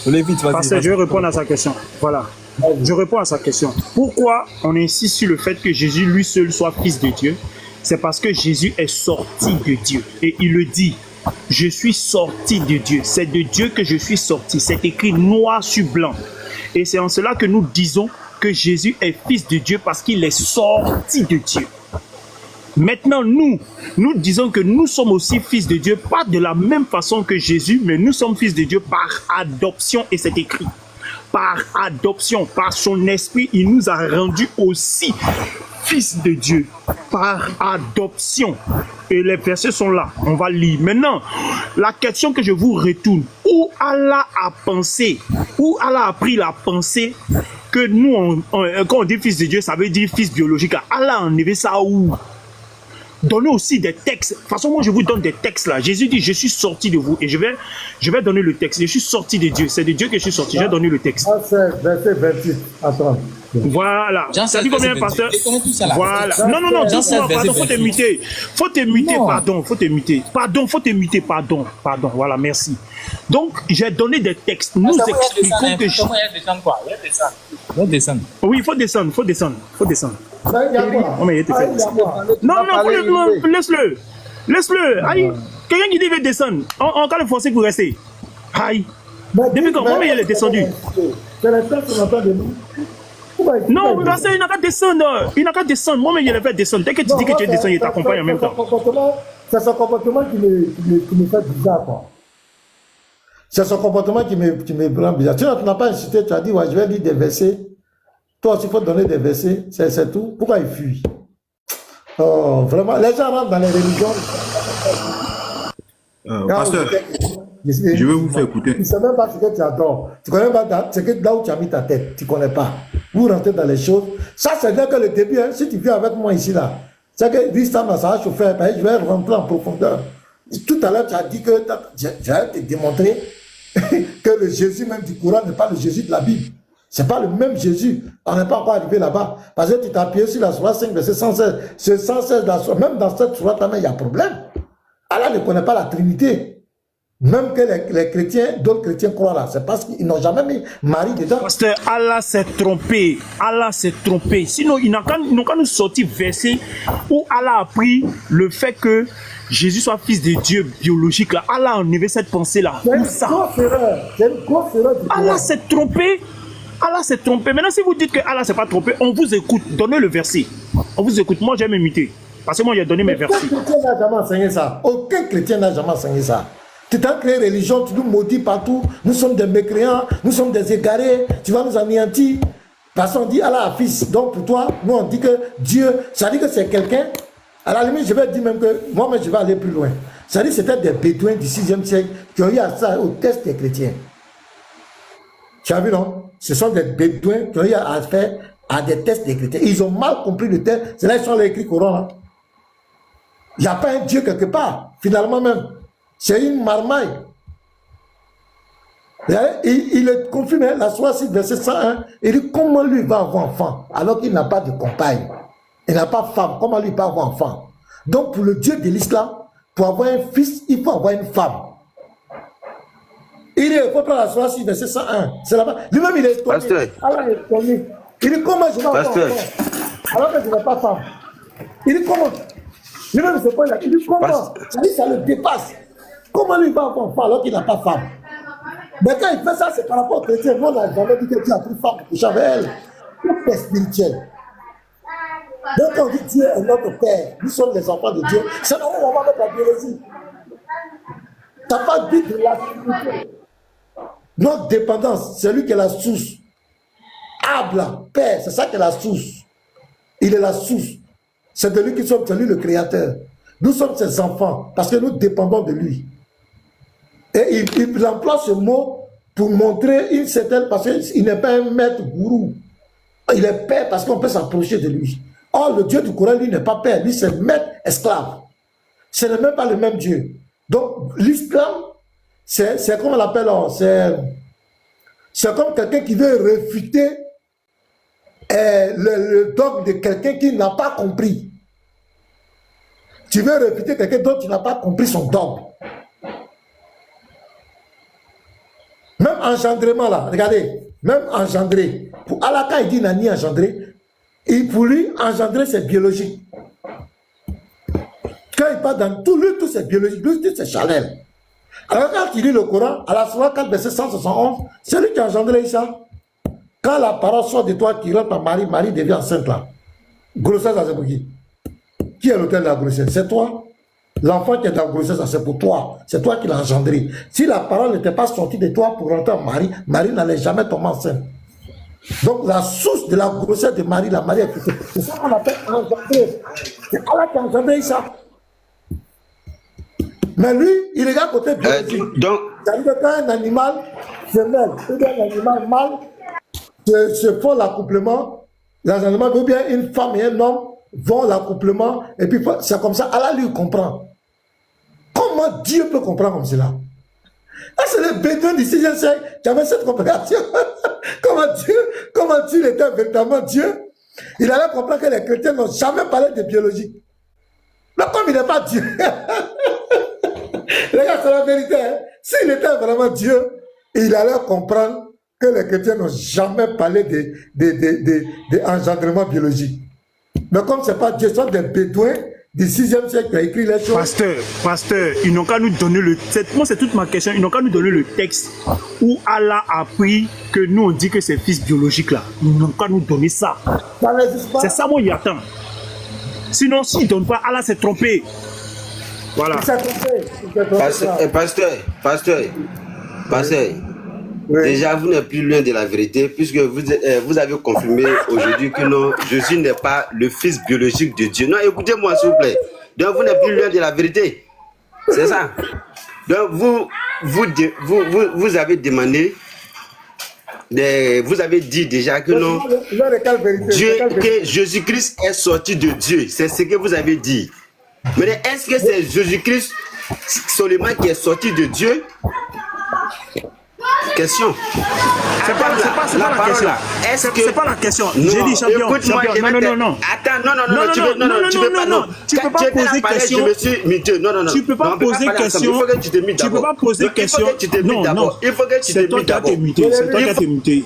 Lévite, vas-y. Pasteur, je vais répondre à sa question. Voilà. Je réponds à sa question. Pourquoi on insiste sur le fait que Jésus lui seul soit fils de Dieu? C'est parce que Jésus est sorti de Dieu. Et il le dit. Je suis sorti de Dieu. C'est de Dieu que je suis sorti. C'est écrit noir sur blanc. Et c'est en cela que nous disons que Jésus est fils de Dieu parce qu'il est sorti de Dieu. Maintenant, nous disons que nous sommes aussi fils de Dieu, pas de la même façon que Jésus, mais nous sommes fils de Dieu par adoption, et c'est écrit. Par adoption, par son esprit, il nous a rendus aussi fils de Dieu, par adoption. Et les versets sont là, on va lire. Maintenant, la question que je vous retourne, où Allah a pensé, où Allah a pris la pensée que nous, quand on dit fils de Dieu, ça veut dire fils biologique. Allah a enlevé ça où? Donnez aussi des textes. De toute façon, moi, je vous donne des textes là. Jésus dit, je suis sorti de vous. Et je vais donner le texte. Je suis sorti de Dieu. C'est de Dieu que je suis sorti. Je vais donner le texte. Verset 28. Attends. Voilà. Ça dit combien, pasteur? Voilà. Non, pardon, faut te muter. Faut te muter, pardon. Faut te muter. Pardon, faut te muter, pardon. Pardon, voilà, merci. Donc, j'ai donné des textes. Nous expliquons que... Il va descendre. Oui, il faut descendre, faut descendre. Non, laisse-le. Laisse-le. Aïe. Quelqu'un qui dit qu'il veut descendre. En cas de forcer pour rester. Aïe. Depuis quand moi, il est descendu. C'est la tête qu'on entend de nous. Non, parce qu'il n'a qu'à descendre. Il n'a qu'à descendre. Moi, il va descendre. Dès que tu dis que tu es descendu, il t'accompagne en même temps. C'est son comportement qui me fait bizarre, quoi. C'est son comportement qui me rend bizarre. Tu n'as pas incité, tu as dit, ouais, je vais lire des versets. Toi aussi, il faut donner des versets, c'est tout. Pourquoi il fuit? Oh, vraiment, les gens rentrent dans les religions. Pasteur, je vais vous faire écouter. Tu ne sais même pas ce que tu adores. Tu ne connais pas là où tu as mis ta tête. Tu ne connais pas. Vous rentrez dans les choses. Ça, c'est bien que le début, hein, si tu viens avec moi ici, là, c'est que l'islam, ça va chauffer. Je vais rentrer en profondeur. Tout à l'heure, tu as dit que j'allais te démontrer que le Jésus même du Coran n'est pas le Jésus de la Bible. Ce n'est pas le même Jésus. On n'est pas encore arrivé là-bas. Parce que tu t'es appuyé sur la sourate 5, verset 116. Ce 116, même dans cette sourate, il y a problème. Allah ne connaît pas la Trinité. Même que les chrétiens, d'autres chrétiens croient là. C'est parce qu'ils n'ont jamais mis Marie dedans. Pasteur, Allah s'est trompé. Allah s'est trompé. Sinon, ils n'ont qu'à nous sortir verset où Allah a pris le fait que Jésus soit fils de Dieu biologique. Là. Allah a enlevé cette pensée-là. C'est une grosse erreur. C'est une grosse erreur. Allah s'est trompé. Allah s'est trompé. Maintenant, si vous dites que Allah s'est pas trompé, on vous écoute. Donnez le verset. On vous écoute. Moi, j'ai m'imiter. Parce que moi, j'ai donné mes versets. Aucun chrétien n'a jamais enseigné ça. Aucun chrétien n'a jamais enseigné ça. Tu t'as créé religion, tu nous maudis partout. Nous sommes des mécréants, nous sommes des égarés. Tu vas nous anéantir. Parce qu'on dit Allah a fils. Donc pour toi, nous on dit que Dieu, ça dit que c'est quelqu'un. À la limite, je vais dire même que moi-même, je vais aller plus loin. Ça dit que c'était des bédouins du 6e siècle qui ont eu à ça au test des chrétiens. Tu as vu, non? Ce sont des bédouins qui ont eu à faire à des tests des chrétiens. Ils ont mal compris le texte. C'est là qu'ils sont écrits Coran. Là. Il n'y a pas un Dieu quelque part, finalement même. C'est une marmaille. Il est confirmé, la sourate 6, verset 101. Il dit comment lui va avoir enfant alors qu'il n'a pas de compagne. Il n'a pas de femme. Comment lui va avoir enfant? Donc pour le Dieu de l'islam, pour avoir un fils, il faut avoir une femme. Il faut prendre la sourate 6, verset 101. C'est là-bas. Lui-même, il est étonné. Pasteur. Allah est étonné. Il dit comment je vais avoir enfant alors que je n'ai pas de femme. Il dit comment? Lui-même, c'est pas là. Il dit comment? Ça dit ça le dépasse. Comment lui va avoir enfant alors qu'il n'a pas de femme? Mais quand il fait ça, c'est par rapport au chrétien. Nous, on n'a jamais dit que Dieu a pris femme pour coucher avec elle. Tout est spirituel. Donc, quand on dit Dieu est notre Père, nous sommes les enfants de Dieu, c'est là où on va mettre la biologie. Tu n'as pas dit de la spiritualité. Notre dépendance, c'est lui qui est la source. Abla, Père, c'est ça qui est la source. Il est la source. C'est de lui qui sommes, c'est lui le créateur. Nous sommes ses enfants parce que nous dépendons de lui. Et il emploie ce mot pour montrer une certaine, parce qu'il n'est pas un maître gourou. Il est père parce qu'on peut s'approcher de lui. Or, le Dieu du Coran, lui, n'est pas père. Lui, c'est maître esclave. Ce n'est même pas le même Dieu. Donc, l'islam, c'est comme on l'appelle, c'est comme quelqu'un qui veut réfuter le dogme de quelqu'un qui n'a pas compris. Tu veux réfuter quelqu'un dont tu n'as pas compris son dogme. Même Même engendrement là, regardez, même engendré. Pour Allah, quand il dit n'a ni engendré, pour lui, engendrer c'est biologique. Quand il parle dans tout c'est biologique, lui, tout c'est charnel. Alors quand il lit le Coran, à la Sourate 4, verset 171, c'est lui qui a engendré Isa. Quand la parole sort de toi, qui rentre par Marie, Marie devient enceinte là. Grossesse, c'est pour qui? Qui est l'auteur de la grossesse? C'est toi. L'enfant qui est dans la grossesse, c'est pour toi. C'est toi qui l'as engendré. Si la parole n'était pas sortie de toi pour rentrer en Marie, Marie n'allait jamais tomber enceinte. Donc la source de la grossesse de Marie, la Marie est poussée. C'est ça qu'on appelle engendrer. C'est Allah qui a engendré ça. Mais lui, il regarde côté biologique. Donc, quand un animal femelle ou bien un animal mâle se font l'accouplement, ou bien une femme et un homme vont l'accouplement, et puis c'est comme ça, Allah lui comprend. Comment Dieu peut comprendre comme cela? Ah, c'est le bédouin du 6e siècle qui avait cette compréhension. comment Dieu était véritablement Dieu? Il allait comprendre que les chrétiens n'ont jamais parlé de biologie. Mais comme il n'est pas Dieu, les gars, c'est la vérité. Hein? S'il était vraiment Dieu, il allait comprendre que les chrétiens n'ont jamais parlé d'engendrement biologique. Mais comme ce n'est pas Dieu, ce sont des bédouins du 6e siècle qui a écrit les choses. Pasteur, ils n'ont qu'à nous donner moi, c'est toute ma question. Ils n'ont qu'à nous donner le texte où Allah a appris que nous, on dit que c'est fils biologique là. Ils n'ont qu'à nous donner ça. Ça n'existe pas. C'est ça, moi, il attend. Sinon, s'ils ne donnent pas, Allah s'est trompé. Voilà. Il s'est trompé. Pasteur. Oui. Déjà, vous n'êtes plus loin de la vérité, puisque vous avez confirmé aujourd'hui que non, Jésus n'est pas le fils biologique de Dieu. Non, écoutez-moi, s'il vous plaît. Donc, vous n'êtes plus loin de la vérité. C'est ça. Donc, vous avez demandé, vous avez dit déjà que non, que Jésus-Christ est sorti de Dieu. C'est ce que vous avez dit. Mais est-ce que c'est Jésus-Christ seulement qui est sorti de Dieu? Question. C'est pas la question. C'est pas la question. J'ai dit champion. Non. Attends, tu peux pas poser question. Je me suis muté. Non. Tu peux pas poser question. Il faut que tu te mutes d'abord. Tu peux pas poser question. Non. Il faut que tu te mutes d'abord. C'est toi qui as été muté.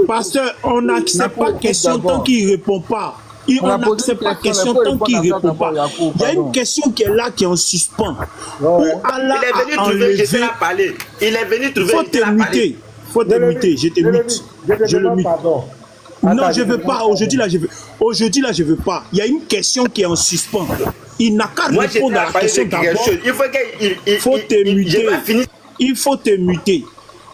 Pasteur, on n'accepte pas question tant qu'il ne répond pas. On n'accepte pas question tant qu'il ne répond pas. Il y a une question qui est là, qui est en suspens. Où Allah il est venu trouver, je vais la parler. Il est venu trouver. Faut te muter. Faut te muter. Je te mute. Je le mute. Non, je ne veux pas. Aujourd'hui, là, je veux pas. Il y a une question qui est en suspens. Il n'a qu'à répondre à la question d'abord. Il faut te muter. Il faut te muter.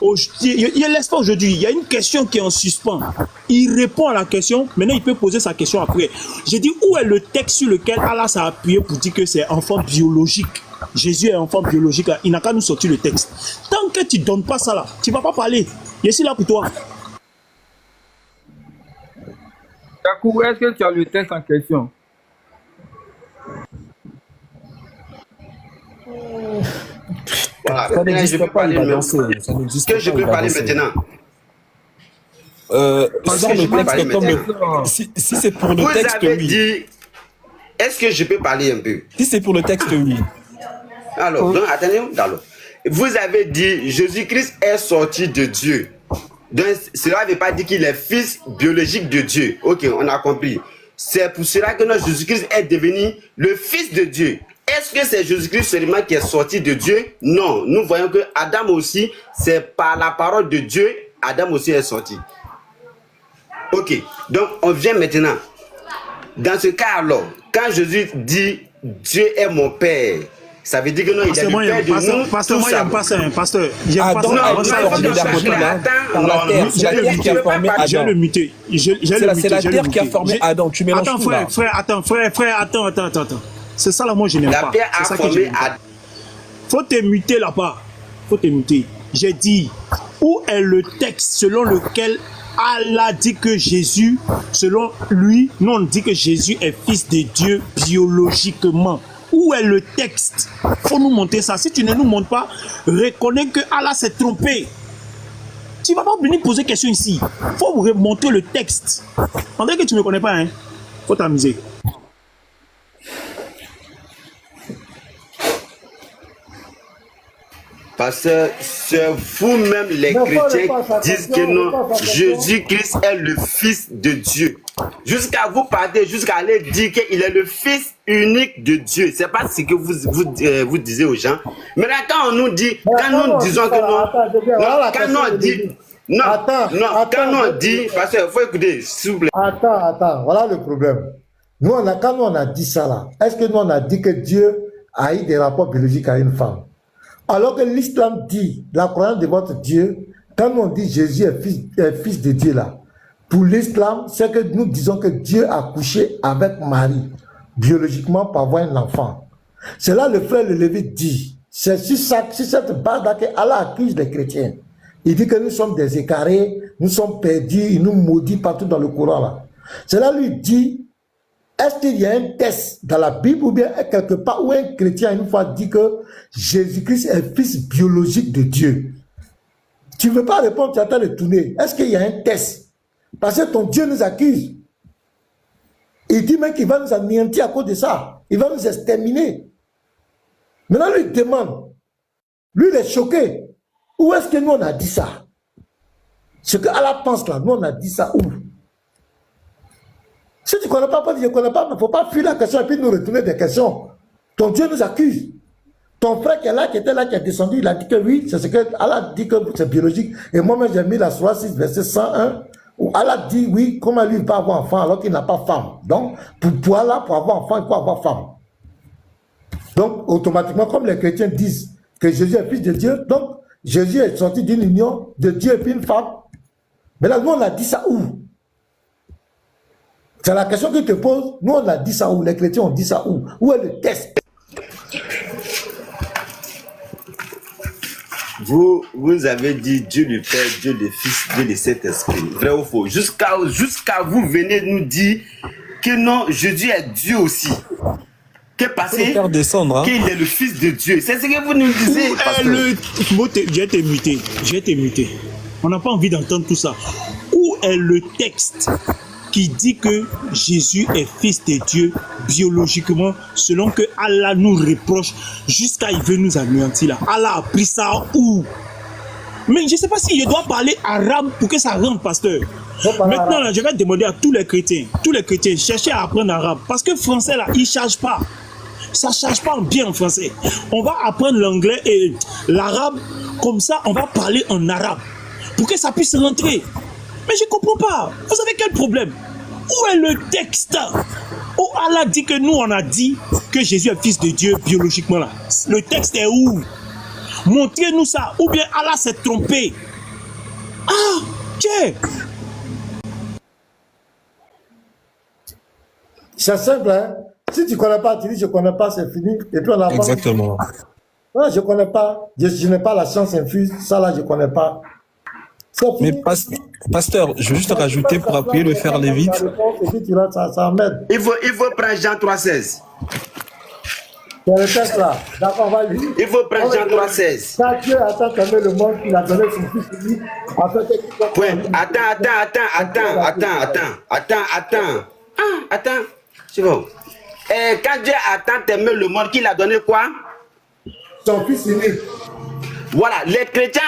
Laisse pas aujourd'hui, il y a une question qui est en suspens. Il répond à la question, maintenant il peut poser sa question après. J'ai dit, où est le texte sur lequel Allah s'est appuyé pour dire que c'est enfant biologique? Jésus est enfant biologique, il n'a qu'à nous sortir le texte. Tant que tu ne donnes pas ça là, tu ne vas pas parler. Je suis là pour toi. Yakou, est-ce que tu as le texte en question? Voilà. Ça n'existe pas, il va danser. Est-ce que je peux parler maintenant? Pardon, le texte comme le... Si c'est pour le texte, oui. Est-ce que je peux parler un peu? Si c'est pour le texte, oui. Alors, donc, attendez, vous avez dit Jésus-Christ est sorti de Dieu. Donc, cela ne veut pas dire qu'il est fils biologique de Dieu. Ok, on a compris. C'est pour cela que notre Jésus-Christ est devenu le fils de Dieu. Est-ce que c'est Jésus-Christ seulement qui est sorti de Dieu? Non. Nous voyons que Adam aussi, c'est par la parole de Dieu, Adam aussi est sorti. Ok. Donc, on vient maintenant. Dans ce cas alors, quand Jésus dit Dieu est mon Père, ça veut dire que non, il est le Père de nous. Pasteur, moi, j'aime pas ça, pasteur. Adam a été formé d'Adam par la terre. C'est la terre qui a formé Adam. J'ai le muté. C'est la terre qui a formé Adam. Tu mélanges tout là. Attends. C'est ça là, moi je n'aime pas. La terre a formé Adam. Faut te muter là-bas. Faut te muter. J'ai dit, où est le texte selon lequel Allah dit que Jésus, selon lui, nous on dit que Jésus est fils de Dieu biologiquement. Où est le texte? Faut nous montrer ça. Si tu ne nous montres pas, reconnais que Allah s'est trompé. Tu ne vas pas venir poser question ici. Faut vous montrer le texte. On dirait que tu ne me connais pas, hein. Faut t'amuser. Pasteur, c'est vous-même les chrétiens qui disent que non, Jésus-Christ est le Fils de Dieu. Jusqu'à vous parler, jusqu'à aller dire qu'il est le Fils unique de Dieu. C'est pas ce que vous disiez aux gens. Mais là, quand on nous dit, quand nous disons que non, quand nous on dit, quand nous on dit, parce qu'il faut écouter, s'il vous plaît. Attends, voilà le problème. Quand nous on a dit ça là, est-ce que nous on a dit que Dieu a eu des rapports biologiques à une femme? Alors que l'islam dit, la croyance de votre Dieu, quand on dit Jésus est fils de Dieu là, pour l'islam, c'est que nous disons que Dieu a couché avec Marie, biologiquement pour avoir un enfant. C'est là le frère le Lévite dit, c'est sur cette base-là qu'Allah accuse les chrétiens. Il dit que nous sommes des écarés, nous sommes perdus, il nous maudit partout dans le Coran là. C'est là lui dit, est-ce qu'il y a un test dans la Bible ou bien quelque part où un chrétien une fois dit que Jésus-Christ est fils biologique de Dieu? Tu ne veux pas répondre, tu attends de tourner. Est-ce qu'il y a un test? Parce que ton Dieu nous accuse. Il dit même qu'il va nous anéantir à cause de ça. Il va nous exterminer. Maintenant, lui demande. Lui, il est choqué. Où est-ce que nous, on a dit ça? Ce que Allah pense là, nous, on a dit ça où? Si tu ne connais pas, je ne connais pas, il ne faut pas fuir la question et puis nous retourner des questions. Ton Dieu nous accuse. Ton frère qui est là, qui était là, qui est descendu, il a dit que oui, c'est ce que Allah dit que c'est biologique. Et moi-même, j'ai mis la Sourate 6, verset 101, où Allah dit oui, comment lui il peut avoir enfant alors qu'il n'a pas femme. Donc, pour Allah, pour avoir enfant, il faut avoir femme. Donc, automatiquement, comme les chrétiens disent que Jésus est fils de Dieu, donc Jésus est sorti d'une union de Dieu et puis une femme. Mais là, nous, on a dit ça où? C'est la question que je te pose. Nous, on a dit ça où? Les chrétiens ont dit ça où? Où est le test? Vous avez dit Dieu le Père, Dieu le Fils, Dieu le Saint-Esprit. Vrai ou faux? Jusqu'à vous venez nous dire que non, Jésus est Dieu aussi. Que parce qu'il est le Fils de Dieu. C'est ce que vous nous disiez. J'ai été muté. On n'a pas envie d'entendre tout ça. Où est le texte qui dit que Jésus est fils de Dieu biologiquement, selon que Allah nous reproche jusqu'à il veut nous anéantir là? Allah a pris ça où? Mais je ne sais pas si je dois parler arabe pour que ça rentre, pasteur. Maintenant, là, je vais demander à tous les chrétiens, cherchez à apprendre arabe. Parce que français, là, il ne charge pas. Ça ne charge pas bien en français. On va apprendre l'anglais et l'arabe, comme ça, on va parler en arabe. Pour que ça puisse rentrer. Mais je ne comprends pas. Vous avez quel problème? Où est le texte où Allah dit que nous, on a dit que Jésus est fils de Dieu biologiquement là? Le texte est où? Montrez-nous ça. Ou bien Allah s'est trompé. Ah, tiens. C'est simple, hein? Si tu ne connais pas, tu dis je ne connais pas, c'est fini. Et puis on avance. Exactement. Non, je ne connais pas. Je n'ai pas la science infuse. Ça là, je ne connais pas. Mais pasteur, je veux juste rajouter pour appuyer le fer Lévite. Il faut prendre Jean 3,16. C'est le texte là. D'accord, on va lire. Il faut prendre Jean 3,16. Quand Dieu a tant aimé le monde qu'il a donné son fils unique, afin que... Attends. C'est bon. Quand Dieu a tant aimé le monde qu'il a donné quoi? Son fils unique. Voilà, les chrétiens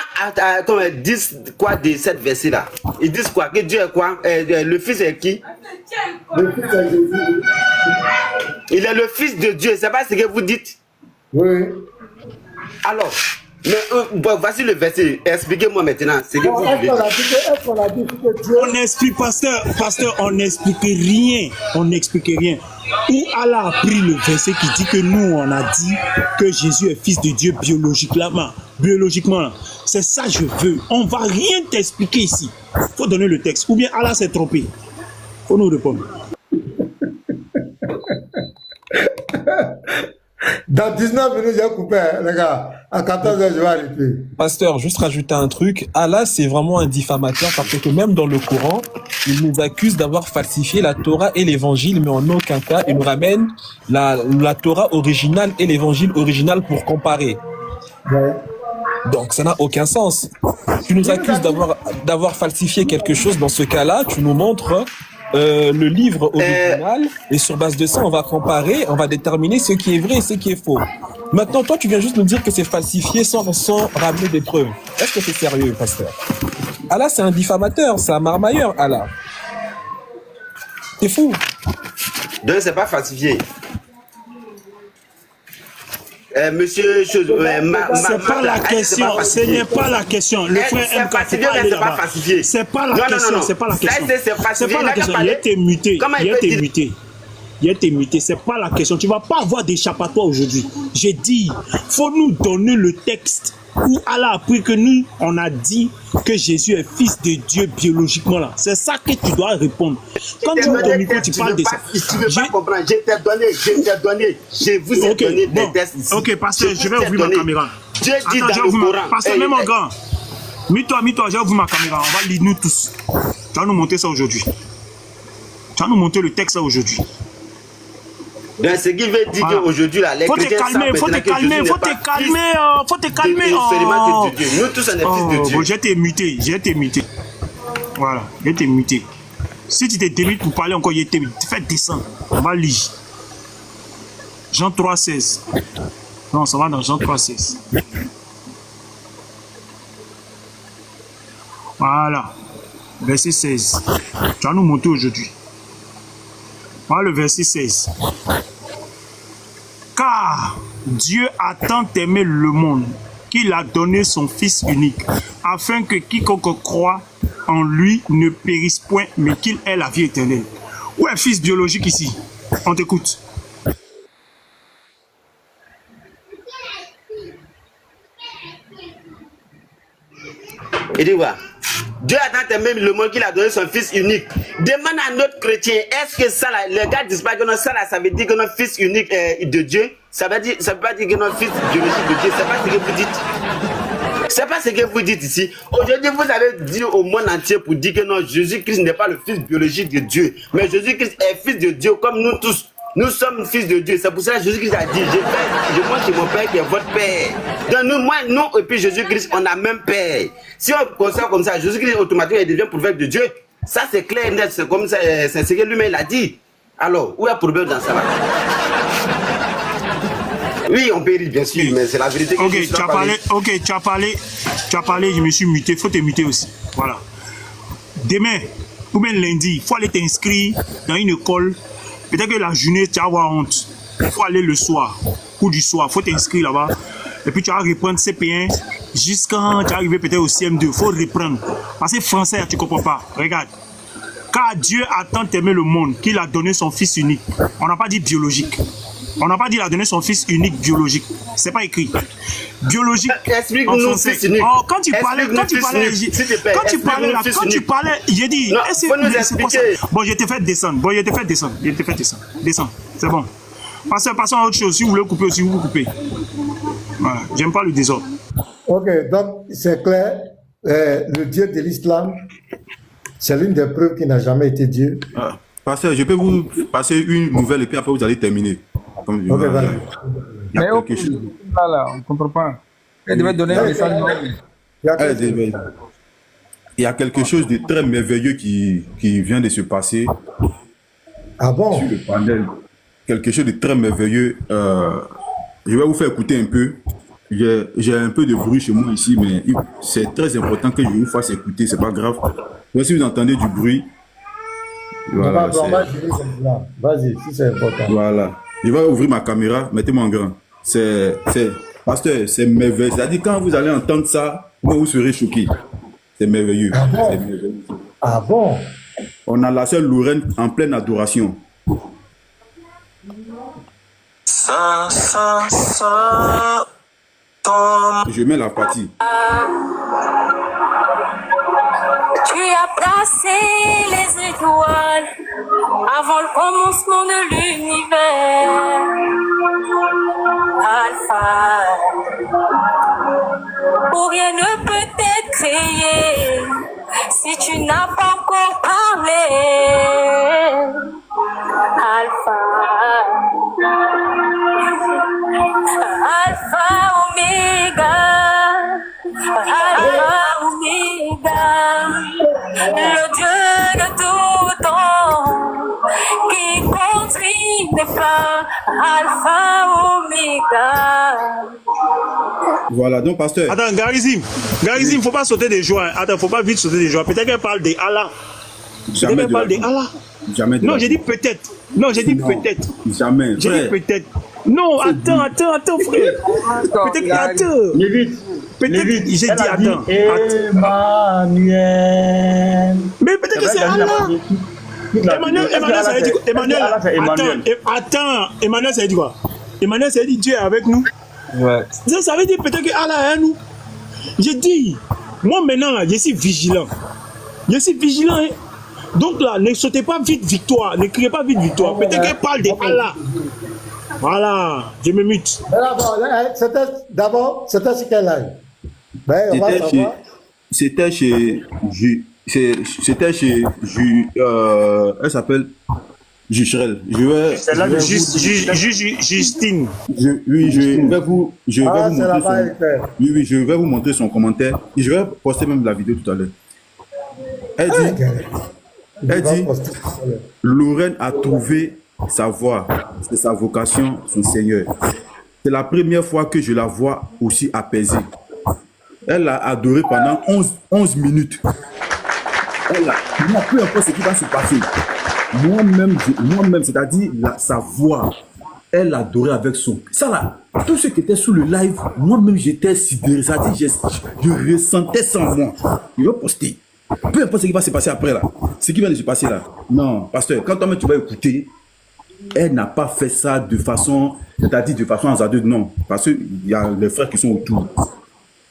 disent quoi de cette verset-là? Ils disent quoi? Que Dieu est quoi? Le Fils est qui? Le Fils est Jésus. Il est le Fils de Dieu, c'est pas ce que vous dites? Oui. Alors, voici le verset. Expliquez-moi maintenant ce que vous voulez. Est-ce qu'on a dit que Dieu... On explique, pasteur, on n'explique rien. On n'explique rien. Où Allah a pris le verset qui dit que nous, on a dit que Jésus est fils de Dieu biologiquement. C'est ça que je veux. On ne va rien t'expliquer ici. Il faut donner le texte. Ou bien Allah s'est trompé. Il faut nous répondre. Dans 19 minutes, j'ai coupé, les gars. À 14h, je vais arrêter. Pasteur, juste rajouter un truc. Allah, c'est vraiment un diffamateur parce que même dans le Coran, il nous accuse d'avoir falsifié la Torah et l'évangile, mais en aucun cas, il nous ramène la Torah originale et l'évangile original pour comparer. Ouais. Donc, ça n'a aucun sens. Tu nous accuses d'avoir falsifié quelque chose. Dans ce cas-là, tu nous montres le livre original et sur base de ça, on va comparer, on va déterminer ce qui est vrai et ce qui est faux. Maintenant, toi, tu viens juste nous dire que c'est falsifié sans ramener des preuves. Est-ce que c'est sérieux, pasteur? Allah, c'est un diffamateur, c'est un marmailleur, Allah. C'est fou. Donc, c'est pas falsifié. Monsieur, c'est pas la question. Ce n'est pas la question. Le frère MK, c'est pas aller là-bas. C'est pas la question. C'est pas la question. C'est pas la question. Il a été muté. Il a été muté. Il a été muté. C'est pas la question. Tu vas pas avoir d'échappatoire aujourd'hui. J'ai dit, faut nous donner le texte où Allah a appris que nous, on a dit que Jésus est fils de Dieu biologiquement là. C'est ça que tu dois répondre. Quand tu ouvres ton micro, tu parles de ça. Tu ne veux pas comprendre. Je t'ai donné. Je vous ai donné des tests ici. Ok, pasteur, je vais ouvrir ma caméra. Dieu dit dans le Coran. Pasteur, même en grand. Mis-toi, j'ai ouvert ma caméra. On va lire nous tous. Tu vas nous montrer ça aujourd'hui. Tu vas nous montrer le texte ça aujourd'hui. Donc, ce qui veut dire qu'aujourd'hui, les chrétiens savent faut te calmer. Nous tous, on est fils de Dieu. J'ai été muté. Voilà, j'ai été muté. Si tu t'es démuté pour parler encore, fais descendre. On va lire. Jean 3,16. Non, ça va dans Jean 3,16. Voilà. Verset 16. Tu vas nous montrer aujourd'hui. Voilà le verset 16. Car Dieu a tant aimé le monde qu'il a donné son Fils unique, afin que quiconque croit en lui ne périsse point, mais qu'il ait la vie éternelle. Où est le fils biologique ici? On t'écoute. Il dit quoi? Dieu a tant aimé le monde qu'il a donné son fils unique. Demande à notre chrétien, est-ce que ça, là, les gars disent pas que ça, là, ça veut dire que notre fils unique est de Dieu? Ça veut pas dire que notre fils biologique de Dieu. C'est pas ce que vous dites. C'est pas ce que vous dites ici. Aujourd'hui, vous avez dit au monde entier pour dire que non, Jésus-Christ n'est pas le fils biologique de Dieu. Mais Jésus-Christ est fils de Dieu comme nous tous. Nous sommes fils de Dieu. C'est pour ça que Jésus-Christ a dit, je montre chez mon Père qui est votre Père. Donc nous et puis Jésus-Christ, on a même Père. Si on considère comme ça, Jésus-Christ automatiquement il devient prophète de Dieu. Ça c'est clair et net, c'est comme ça, c'est ce que lui-même a dit. Alors, où est le problème dans ça là? Oui, on peut rire bien sûr, mais c'est la vérité que tu as parlé, je me suis muté, il faut te muter aussi. Voilà. Demain, ou bien lundi, il faut aller t'inscrire dans une école. Peut-être que la journée, tu vas avoir honte. Il faut aller le soir, ou du soir, il faut t'inscrire là-bas. Et puis tu vas reprendre CP1 jusqu'à tu vas arriver peut-être au CM2. Il faut reprendre. Parce que français, tu ne comprends pas. Regarde. Car Dieu a tant aimé le monde qu'il a donné son Fils unique. On n'a pas dit biologique. On n'a pas dit qu'il a donné son Fils unique biologique. C'est pas écrit. Biologique en français. Oh, quand tu parlais, j'ai dit, c'est pour ça. Bon, je t'ai fait descendre. Descends. C'est bon. Passons à autre chose. Si vous voulez couper aussi, vous coupez. Voilà. J'aime pas le désordre. Ok, donc c'est clair. Le Dieu de l'islam, c'est l'une des preuves qu'il n'a jamais été Dieu. Pasteur, je peux vous passer une nouvelle et puis après vous allez terminer. Ok, vas-y. Mais ok, là, on ne comprend pas. Elle devait donner un message. Il y a quelque chose de très merveilleux qui vient de se passer. Ah bon? Sur le panel. Quelque chose de très merveilleux. Je vais vous faire écouter un peu. J'ai un peu de bruit chez moi ici, mais c'est très important que je vous fasse écouter. C'est pas grave. Donc, si vous entendez du bruit, voilà. Vas-y, si c'est important. Voilà. Je vais ouvrir ma caméra. Mettez-moi en grand. Pasteur, c'est merveilleux. C'est-à-dire, quand vous allez entendre ça, vous serez choqués. C'est merveilleux. Ah bon? C'est merveilleux. Ah bon? On a la sœur Lorraine en pleine adoration. Je mets la partie. Tu as placé les étoiles avant le commencement de l'univers. Alpha, où rien ne peut être créé si tu n'as pas encore parlé. Alpha, Alpha, Omega, Alpha, Omega, le Dieu de tout temps qui conduit les Alpha, Omega. Voilà, donc pasteur. Attends, Garizim, faut pas sauter des joies. Attends, faut pas vite sauter des joies. Peut-être qu'elle parle de Allah. Peut-être qu'elle parle de Allah. Jamais de Non, la- j'ai dit peut-être. Non, j'ai dit peut-être. Jamais. J'ai dit Frère, peut-être. Non, attends, frère. Peut-être que attends. Lévite. Peut-être Lévite, j'ai dit elle a attends. Emmanuel. Mais peut-être que c'est Allah. Emmanuel, ça veut dire quoi? Emmanuel, attends, Emmanuel, ça veut dire quoi? Emmanuel, ça veut dire Dieu est avec nous. Ouais. Ça veut dire peut-être que Allah est avec nous. J'ai dit, moi maintenant, là, je suis vigilant. Je suis vigilant. Hein. Donc là, ne sautez pas vite victoire. Ne criez pas vite victoire. Peut-être qu'elle parle de Allah. Voilà, je me mute. D'abord, c'était ce qu'elle a eu. Ben, on va savoir. C'était chez elle s'appelle Jucherel. Justine. Oui, je vais vous montrer je vais vous montrer son commentaire. Et je vais poster même la vidéo tout à l'heure. Elle dit, Lorraine a trouvé sa voie, c'est sa vocation, son Seigneur. C'est la première fois que je la vois aussi apaisée. Elle a adoré pendant 11 minutes. Peu importe ce qui va se passer. Moi-même, c'est-à-dire sa voix, elle adorait avec son... Ça là, tous ceux qui étaient sous le live, moi-même j'étais sidéré. C'est-à-dire, je ressentais ça en moi. Je vais poster. Peu importe ce qui va se passer après là. Ce qui vient de se passer là. Non, pasteur, quand toi-même tu vas écouter, elle n'a pas fait ça de façon, c'est-à-dire de façon hasardeuse, non. Parce qu'il y a les frères qui sont autour.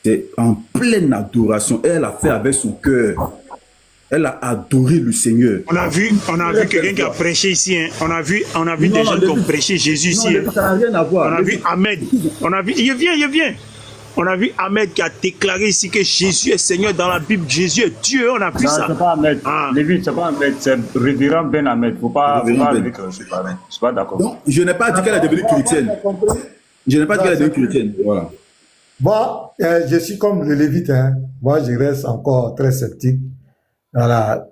C'est en pleine adoration. Elle a fait avec son cœur. Elle a adoré le Seigneur. On a vu quelqu'un qui a prêché ici. Hein. On a vu des gens qui ont prêché Jésus ici. Non, ça n'a rien à voir. On a vu Ahmed. Il vient. On a vu Ahmed qui a déclaré ici que Jésus est Seigneur dans la Bible. Jésus est Dieu. On a vu ça. C'est pas Ahmed. Lévite, c'est pas Ahmed. C'est Révérend Ben Ahmed. Faut pas dire que c'est pas Ahmed. Je suis pas d'accord. Donc, je n'ai pas dit qu'elle est devenue chrétienne. Je n'ai pas dit qu'elle est devenue chrétienne. Voilà. Moi, je suis comme le Lévite. Hein. Moi, je reste encore très sceptique. Voilà.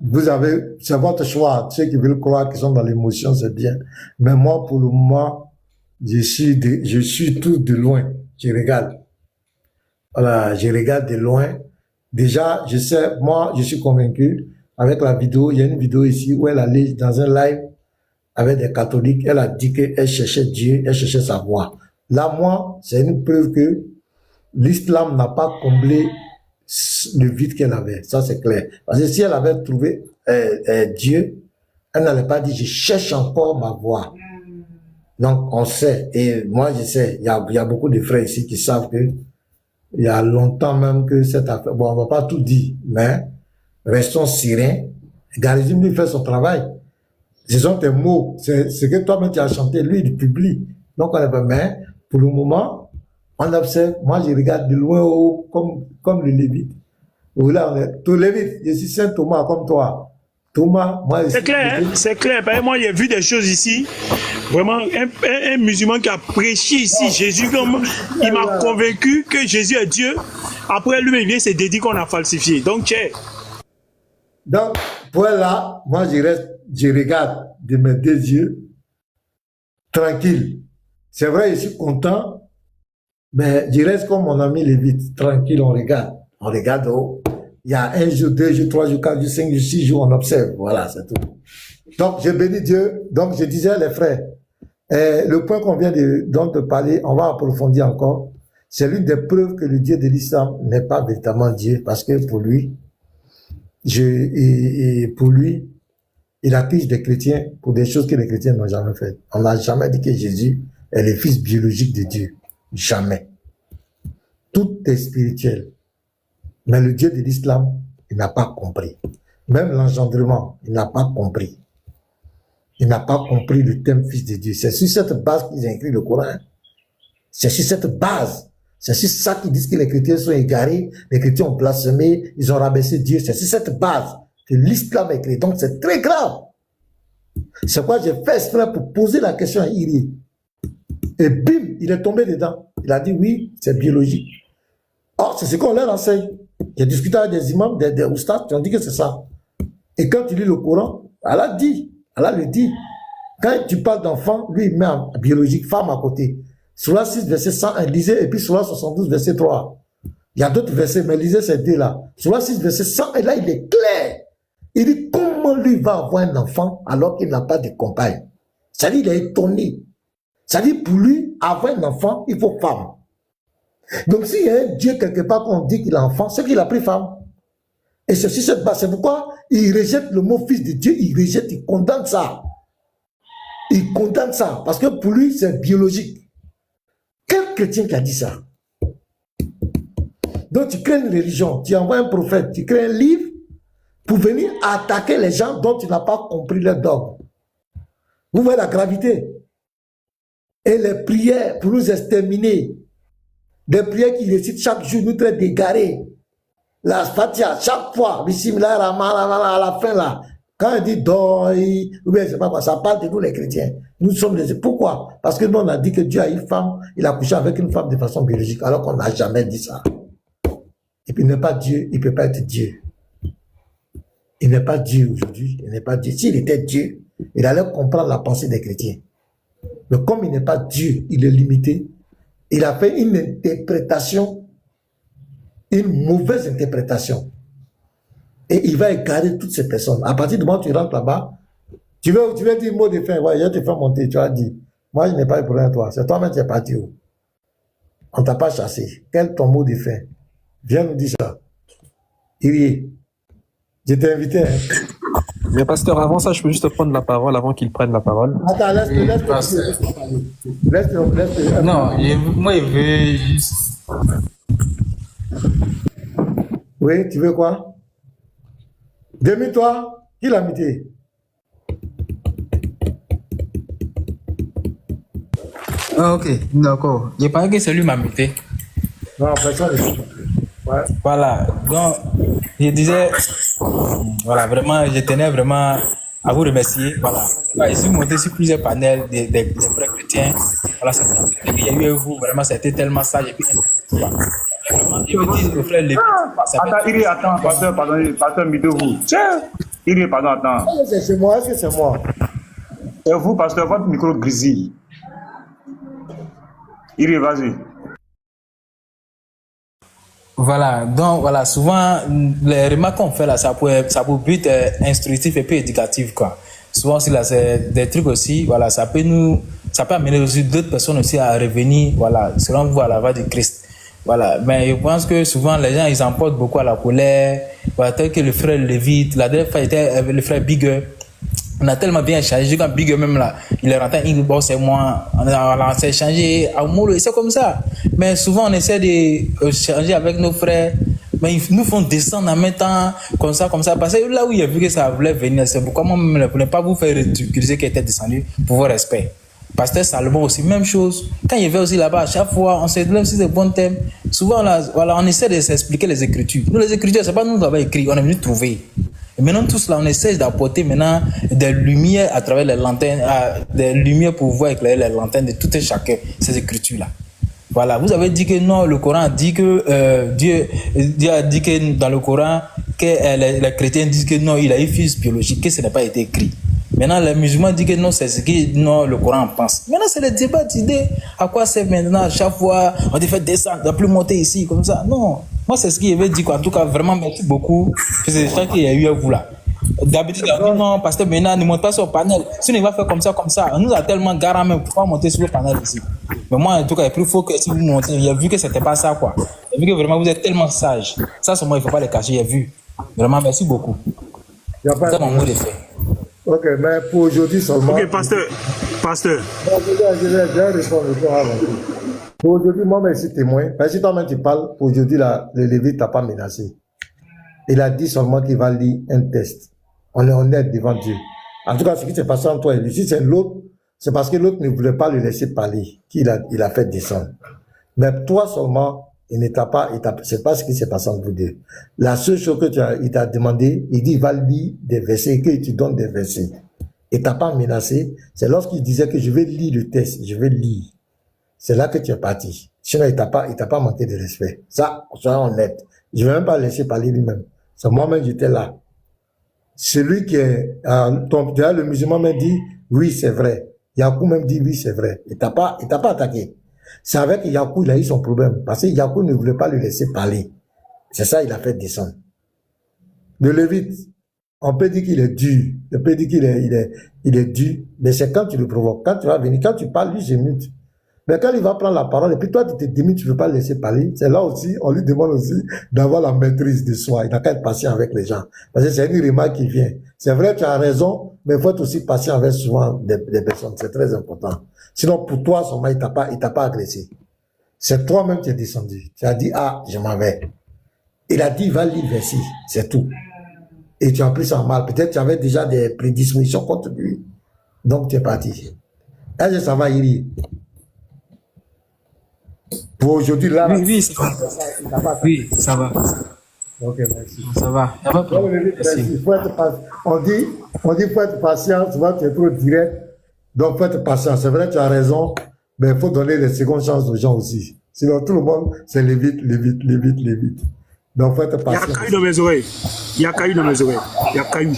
C'est votre choix. Ceux qui veulent croire qu'ils sont dans l'émotion, c'est bien. Mais moi, pour le moment, je suis tout de loin. Je regarde. Voilà, je regarde de loin. Déjà, je sais, moi, je suis convaincu, avec la vidéo, il y a une vidéo ici où elle allait dans un live avec des catholiques, elle a dit qu'elle cherchait Dieu, elle cherchait sa voix. Là, moi, c'est une preuve que l'islam n'a pas comblé le vide qu'elle avait. Ça, c'est clair. Parce que si elle avait trouvé Dieu, elle n'allait pas dire, je cherche encore ma voix. Donc, on sait, et moi, je sais, il y a beaucoup de frères ici qui savent que il y a longtemps même que cette affaire, bon, on va pas tout dire, mais restons sereins. Garizim lui fait son travail. Ce sont tes mots. C'est ce que toi-même tu as chanté, lui, il publie. Donc, on est pas, mais pour le moment, on observe. Moi, je regarde de loin haut, comme le Lévite. Où là, on est, tout Lévite, je suis Saint Thomas comme toi. Thomas, moi, c'est clair, hein? C'est clair. Parce que moi, j'ai vu des choses ici. Vraiment, un musulman qui a prêché ici Jésus, il m'a convaincu que Jésus est Dieu. Après, lui, il vient se dédier qu'on a falsifié. Donc, pour là, moi, je regarde de mes deux yeux, tranquille. C'est vrai, je suis content, mais je reste comme mon ami Lévite, tranquille, on regarde. On regarde, oh, il y a 1 jour, 2 jours, 3 jours, 4 jours, 5 jours, 6 jours, on observe. Voilà, c'est tout. Donc, je bénis Dieu. Donc, je disais, les frères, le point qu'on vient dont te parler, on va approfondir encore. C'est l'une des preuves que le Dieu de l'islam n'est pas véritablement Dieu, parce que pour lui, il accuse des chrétiens pour des choses que les chrétiens n'ont jamais faites. On n'a jamais dit que Jésus est le fils biologique de Dieu. Jamais. Tout est spirituel. Mais le Dieu de l'islam, il n'a pas compris. Même l'engendrement, il n'a pas compris. Il n'a pas compris le thème fils de Dieu. C'est sur cette base qu'ils ont écrit le Coran. C'est sur cette base. C'est sur ça qu'ils disent que les chrétiens sont égarés, les chrétiens ont blasphémé, ils ont rabaissé Dieu. C'est sur cette base que l'islam est créé. Donc c'est très grave. C'est pourquoi j'ai fait exprès pour poser la question à Iri. Et bim, il est tombé dedans. Il a dit oui, c'est biologique. Or, c'est ce qu'on leur enseigne. J'ai discuté avec des imams, des oustats, qui ont dit que c'est ça. Et quand tu lis le Coran, Allah le dit. Quand tu parles d'enfant, lui, il met en biologique femme à côté. Sur la 6, verset 101, lisez, et puis sur la 72, verset 3. Il y a d'autres versets, mais lisez ces deux-là. Sur la 6, verset 100, et là, il est clair. Il dit, comment lui va avoir un enfant alors qu'il n'a pas de compagne? C'est-à-dire, il est étonné. C'est-à-dire, pour lui, avoir un enfant, il faut femme. Donc, s'il y a un Dieu quelque part qu'on dit qu'il a enfant, c'est qu'il a pris femme. Et c'est sur cette base. C'est pourquoi il rejette le mot fils de Dieu, il rejette, il condamne ça. Il condamne ça, parce que pour lui, c'est biologique. Quel chrétien qui a dit ça? Donc, tu crées une religion, tu envoies un prophète, tu crées un livre pour venir attaquer les gens dont tu n'as pas compris leur dogme. Vous voyez la gravité. Et les prières pour nous exterminer, des prières qui récitent chaque jour, nous traitent d'égarés. La Fatia, chaque fois, bismillah, à la fin là, quand il dit doi, ou bien c'est pas quoi, ça parle de nous les chrétiens. Nous sommes les... Pourquoi? Parce que nous on a dit que Dieu a une femme, il a couché avec une femme de façon biologique, alors qu'on n'a jamais dit ça. Et puis il n'est pas Dieu, il ne peut pas être Dieu. Il n'est pas Dieu aujourd'hui, il n'est pas Dieu. S'il était Dieu, il allait comprendre la pensée des chrétiens. Mais comme il n'est pas Dieu, il est limité, il a fait une interprétation, une mauvaise interprétation. Et il va égarer toutes ces personnes. À partir du moment où tu rentres là-bas, tu veux dire mot de fin, ouais, je te fais monter, tu as dit, moi je n'ai pas eu pour rien toi, c'est toi-même qui es parti où? On ne t'a pas chassé. Quel est ton mot de fin? Viens nous dire ça. Iri, je t'ai invité. Hein. Mais pasteur, avant ça, je peux juste prendre la parole avant qu'il prenne la parole. Attends, laisse-le. Non, moi, je veux juste... Oui, tu veux quoi? Demi-toi, qui l'a muté? Ah, ok, d'accord. Je pense que c'est lui m'a muté. Non, personne ne ouais. Voilà, donc je disais, voilà, vraiment, je tenais vraiment à vous remercier. Voilà, je suis monté sur plusieurs panels des frères chrétiens. Voilà, il y a eu vous, vraiment, c'était tellement sage et puis vraiment, je me dis, le frère Lévi. Attends, Iri, attends, pasteur, mettez-vous. Tiens, Iri, pardon, attends. C'est moi, est-ce que c'est moi? Et vous, pasteur, votre micro grésille. Iri, vas-y. Voilà, donc voilà, souvent les remarques qu'on fait là, ça pour but instructif et puis éducatif quoi. Souvent aussi là, c'est des trucs aussi, voilà, ça peut amener aussi d'autres personnes aussi à revenir, voilà, selon vous à la voie du Christ. Voilà, mais je pense que souvent les gens ils emportent beaucoup à la colère, voilà, tel que le frère Lévi, la dernière fois était le frère Bigger. On a tellement bien échangé, quand Big même là, il est rentré, il dit bon c'est moi, on s'est échangé à Mouro, c'est comme ça. Mais souvent on essaie de échanger avec nos frères, mais ils nous font descendre en même temps, comme ça, parce que là où il a vu que ça voulait venir, c'est pourquoi moi-même je ne voulais pas vous faire ridiculiser qui était descendu pour vos respects. Pasteur Salomon aussi, même chose. Quand il va aussi là-bas, à chaque fois, on se lève sur des bons thèmes. Souvent, là, voilà, on essaie de s'expliquer les Écritures. Nous, les Écritures, c'est pas nous qui avons écrit, on est venu trouver. Et maintenant, tous là, on essaie d'apporter maintenant des lumières à travers les lanternes, des lumières pour pouvoir éclairer les lanternes de tout et chacun, ces Écritures-là. Voilà, vous avez dit que non, le Coran dit que Dieu a dit que dans le Coran, que les chrétiens disent que non, il a eu fils biologique, que ce n'a pas été écrit. Maintenant, les musulmans disent que non, c'est ce que non, le Coran pense. Maintenant, c'est le débat d'idées. À quoi c'est maintenant, à chaque fois, on te fait descendre, on ne doit plus monter ici, comme ça. Non. Moi, c'est ce qu'il avait dit. En tout cas, vraiment, merci beaucoup. C'est ça qu'il y a eu à vous là. D'habitude, on dit non, pasteur, maintenant, ne monte pas sur le panel. Sinon, il va faire comme ça, comme ça. On nous a tellement garé même pour pas monter sur le panel ici. Mais moi, en tout cas, il est plus fort que si vous montez. Il a vu que c'était pas ça, quoi. Il a vu que vraiment, vous êtes tellement sage. Ça, c'est moi, il ne faut pas le cacher. Il a vu. Vraiment, merci beaucoup. C'est mon mot de fait. Ok, mais pour aujourd'hui seulement. Ok, pasteur. Je vais répondre. Pour aujourd'hui, moi, mais je suis témoin. Parce que si toi-même tu parles, pour aujourd'hui, le Lévi t'a pas menacé. Il a dit seulement qu'il va lire un test. On est honnête devant Dieu. En tout cas, ce qui s'est passé entre toi et lui, si c'est l'autre, c'est parce que l'autre ne voulait pas le laisser parler, qu'il a fait descendre. Mais toi seulement, c'est pas ce qui s'est passé entre vous deux. La seule chose que il t'a demandé, il dit, il va lire des versets, et que tu donnes des versets. Et t'as pas menacé, c'est lorsqu'il disait que je vais lire le test, je vais lire. C'est là que tu es parti. Sinon, il t'a pas manqué de respect. Ça, soyons honnêtes. Je vais même pas laisser parler lui-même. C'est moi-même, j'étais là. celui qui est, le musulman m'a dit, oui, c'est vrai. Yakou même dit, oui, c'est vrai. Il t'a pas attaqué. C'est avec Yakou, il a eu son problème. Parce que Yakou ne voulait pas le laisser parler. C'est ça, il a fait descendre. Le Lévite, on peut dire qu'il est dur. On peut dire qu'il est dur. Mais c'est quand tu le provoques. Quand tu vas venir, quand tu parles, lui, je mute. Mais quand il va prendre la parole, et puis toi, tu te démites, tu ne veux pas le laisser parler, c'est là aussi, on lui demande aussi d'avoir la maîtrise de soi. Il n'a qu'à être patient avec les gens. Parce que c'est une remarque qui vient. C'est vrai, tu as raison, mais il faut être aussi patient avec souvent des personnes. C'est très important. Sinon, pour toi, seulement, il t'a pas agressé. C'est toi-même qui es descendu. Tu as dit, ah, je m'en vais. Il a dit, va lire ici. C'est tout. Et tu as pris ça en mal. Peut-être tu avais déjà des prédispositions contre lui. Donc, tu es parti. Est-ce que ça va, Iri? Pour aujourd'hui, là. Oui, ça va. Oui, ça va. Ok, merci. Ça va. Il y a pas de problème. Merci. On dit, faut être patient. Souvent, tu es trop direct. Donc, faut être patient. C'est vrai, tu as raison. Mais il faut donner les secondes chances aux gens aussi. Sinon, tout le monde, c'est les vite. Donc, faut être patient. Il y a caillou dans mes oreilles. Il y a caillou.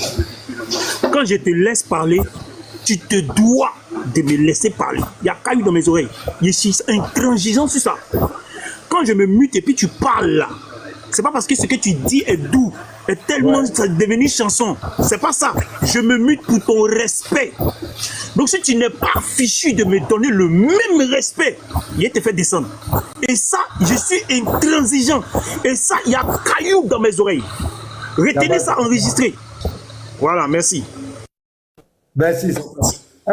Quand je te laisse parler, tu te dois de me laisser parler. Il y a caillou dans mes oreilles. Je suis intransigeant sur ça. Quand je me mute et puis tu parles là, c'est pas parce que ce que tu dis est doux, est tellement ça est devenu chanson. C'est pas ça. Je me mute pour ton respect. Donc si tu n'es pas fichu de me donner le même respect, il te fait descendre. Et ça, je suis intransigeant. Et ça, il y a caillou dans mes oreilles. Retenez ça enregistré. Voilà, merci. Merci.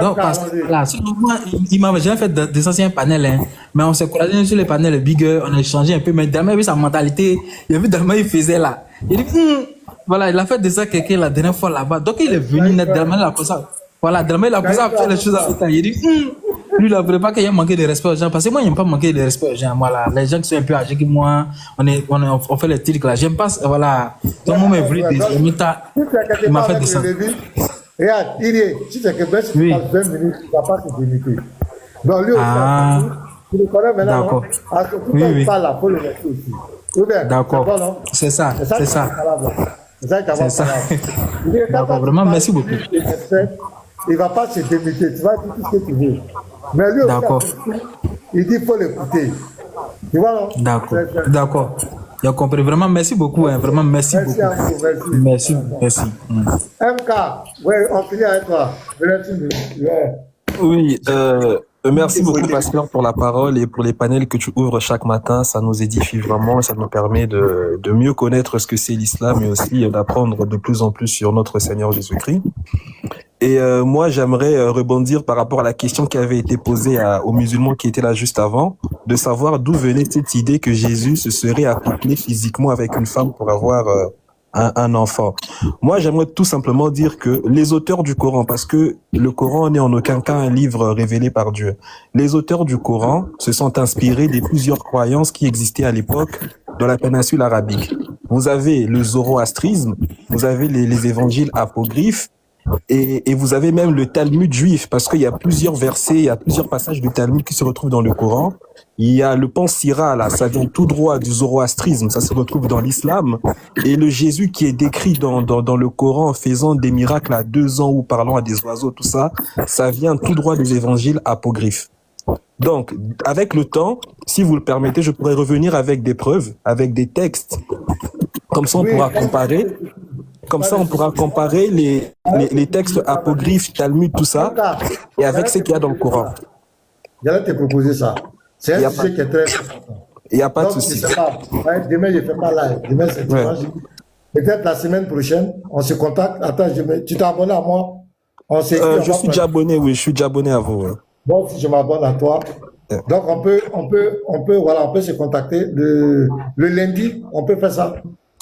Donc, parce que là, moi, il m'a déjà fait des anciens panels, hein, mais on s'est croisé sur les panels Bigger, on a échangé un peu, mais Dalma a vu sa mentalité, il a vu Dalma, il faisait là. Il dit, voilà, il a fait de ça quelqu'un la dernière fois là-bas. Donc, il est venu net, Dalma, il a posé ça. Voilà, Dalma, il a posé à faire les choses avec ça. Il dit, lui, il a voulu pas qu'il y ait manqué de respect aux gens, parce que moi, il n'aime pas manquer de respect aux gens. Voilà, les gens qui sont un peu âgés que moi, on fait les tirs là. J'aime pas, voilà. Donc, moi, il m'a fait de ça. Regarde, si c'est que si tu passes 20 minutes, tu ne vas pas te limiter. Donc lui aussi, tu le connais maintenant. D'accord. À ce moment il parle là, il faut le rester aussi. D'accord. C'est ça. C'est ça. C'est ça. D'accord, vraiment, merci beaucoup. Il ne va pas se limiter, tu vas dire tout ce que tu veux. Mais lui aussi, il dit qu'il faut l'écouter. Tu vois, non? D'accord. J'ai compris. Vraiment, merci beaucoup. Hein. Vraiment, merci beaucoup. Merci. MK, oui, on finit avec toi. Oui, merci beaucoup, Pasteur, pour la parole et pour les panels que tu ouvres chaque matin. Ça nous édifie vraiment, ça nous permet de mieux connaître ce que c'est l'islam et aussi d'apprendre de plus en plus sur notre Seigneur Jésus-Christ. Et moi, j'aimerais rebondir par rapport à la question qui avait été posée aux musulmans qui étaient là juste avant, de savoir d'où venait cette idée que Jésus se serait accouplé physiquement avec une femme pour avoir un enfant. Moi, j'aimerais tout simplement dire que les auteurs du Coran, parce que le Coran n'est en aucun cas un livre révélé par Dieu, les auteurs du Coran se sont inspirés des plusieurs croyances qui existaient à l'époque dans la péninsule arabique. Vous avez le zoroastrisme, vous avez les évangiles apocryphes, et vous avez même le Talmud juif, parce qu'il y a plusieurs versets, il y a plusieurs passages du Talmud qui se retrouvent dans le Coran. Il y a le Pansira, là, ça vient tout droit du zoroastrisme, ça se retrouve dans l'islam. Et le Jésus qui est décrit dans le Coran faisant des miracles à 2 ans ou parlant à des oiseaux, tout ça, ça vient tout droit des évangiles apocryphes. Donc, avec le temps, si vous le permettez, je pourrais revenir avec des preuves, avec des textes. Comme ça, on pourra comparer. Comme ça, on pourra comparer les textes apocryphes, Talmud, tout ça, et avec ce qu'il y a dans le Coran. J'allais te proposer ça. C'est un sujet qui est très important. Il n'y a pas de souci. Demain, je ne fais pas live. Demain, c'est dimanche. Peut-être la semaine prochaine, on se contacte. Attends, tu t'es abonné à moi? Je suis déjà abonné, oui. Je suis déjà abonné à vous. Ouais. Bon, si je m'abonne à toi. Donc, on peut se contacter le lundi. On peut faire ça.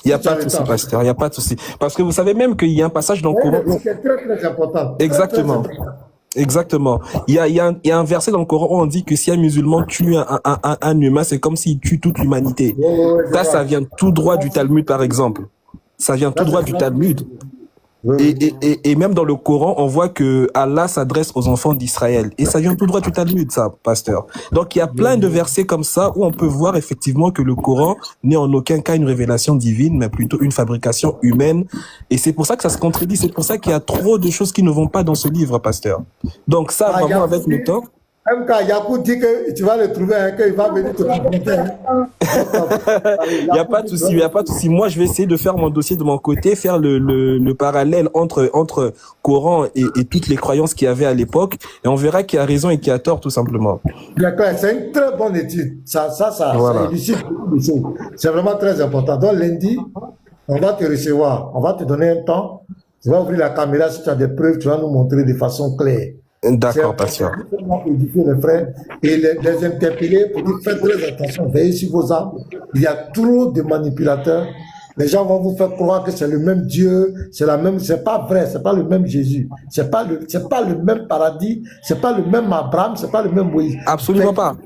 Il n'y a pas de souci, pasteur, il n'y a pas de souci. Parce que vous savez même qu'il y a un passage dans le Coran. C'est très, très important. Exactement. Exactement. Il y a un verset dans le Coran où on dit que si un musulman tue un humain, c'est comme s'il tue toute l'humanité. Ça vient tout droit du Talmud, par exemple. Ça vient tout droit du Talmud. Et même dans le Coran, on voit que Allah s'adresse aux enfants d'Israël. Et ça vient tout droit du Talmud, ça, pasteur. Donc il y a plein de versets comme ça où on peut voir effectivement que le Coran n'est en aucun cas une révélation divine, mais plutôt une fabrication humaine. Et c'est pour ça que ça se contredit. C'est pour ça qu'il y a trop de choses qui ne vont pas dans ce livre, pasteur. Donc ça, vraiment, avec le temps... Même quand Yakou dit que tu vas le trouver, qu'il va venir te confronter. Il n'y a pas de souci, il n'y a pas de souci. Moi, je vais essayer de faire mon dossier de mon côté, faire le parallèle entre Coran et toutes les croyances qu'il y avait à l'époque, et on verra qui a raison et qui a tort, tout simplement. D'accord, c'est une très bonne étude. Ça Voilà. élucide beaucoup de choses. C'est vraiment très important. Donc, lundi, on va te recevoir, on va te donner un temps. Tu vas ouvrir la caméra, si tu as des preuves, tu vas nous montrer de façon claire. D'accord, pasteur. Édifier les frères et les interpeller pour dire faites très attention, veillez sur vos âmes. Il y a trop de manipulateurs. Les gens vont vous faire croire que c'est le même Dieu, c'est pas vrai, c'est pas le même Jésus, c'est pas le même paradis, c'est pas le même Abraham, c'est pas le même Moïse. Absolument pas.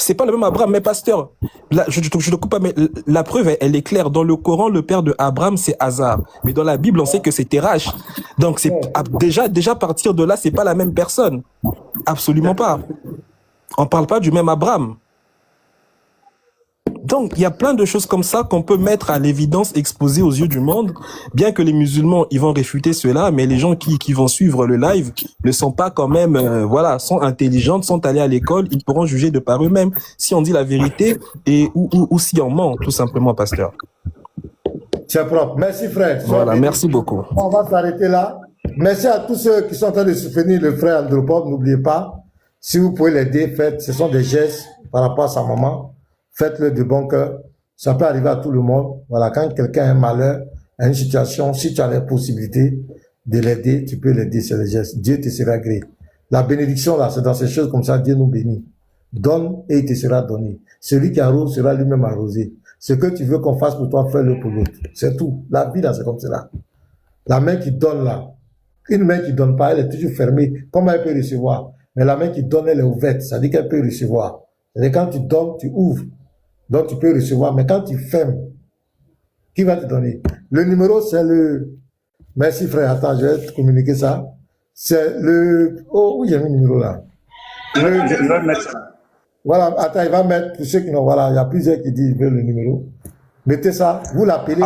C'est pas le même Abraham, mais pasteur, là, je te coupe pas, mais la preuve, elle est claire. Dans le Coran, le père de Abraham, c'est Hazar. Mais dans la Bible, on sait que c'est Terach. Donc, déjà, à partir de là, c'est pas la même personne. Absolument pas. On parle pas du même Abraham. Donc, il y a plein de choses comme ça qu'on peut mettre à l'évidence, exposées aux yeux du monde, bien que les musulmans, ils vont réfuter cela, mais les gens qui vont suivre le live ne sont pas quand même, sont intelligents, sont allés à l'école, ils pourront juger de par eux-mêmes si on dit la vérité ou si on ment, tout simplement, pasteur. C'est propre. Merci, frère. Voilà, merci beaucoup. On va s'arrêter là. Merci à tous ceux qui sont en train de soutenir le frère Andropov. N'oubliez pas, si vous pouvez l'aider, faites, ce sont des gestes par rapport à sa maman. Faites-le de bon cœur. Ça peut arriver à tout le monde. Voilà, quand quelqu'un a un malheur, a une situation, si tu as la possibilité de l'aider, tu peux l'aider, c'est le geste. Dieu te sera gré. La bénédiction, là, c'est dans ces choses comme ça, Dieu nous bénit. Donne et il te sera donné. Celui qui arrose sera lui-même arrosé. Ce que tu veux qu'on fasse pour toi, fais-le pour l'autre. C'est tout. La vie, là, c'est comme cela. La main qui donne, là, une main qui donne pas, elle est toujours fermée. Comment elle peut recevoir? Mais la main qui donne, elle est ouverte. Ça dit qu'elle peut recevoir. C'est quand tu donnes, tu ouvres. Donc, tu peux recevoir. Mais quand tu fermes, qui va te donner? Le numéro, c'est le... Merci, frère. Attends, je vais te communiquer ça. C'est le... Oh, où il y a un numéro là? Voilà, attends, il va mettre, pour ceux qui n'ont... Voilà, il y a plusieurs qui disent, ils veulent le numéro. Mettez ça, vous l'appelez.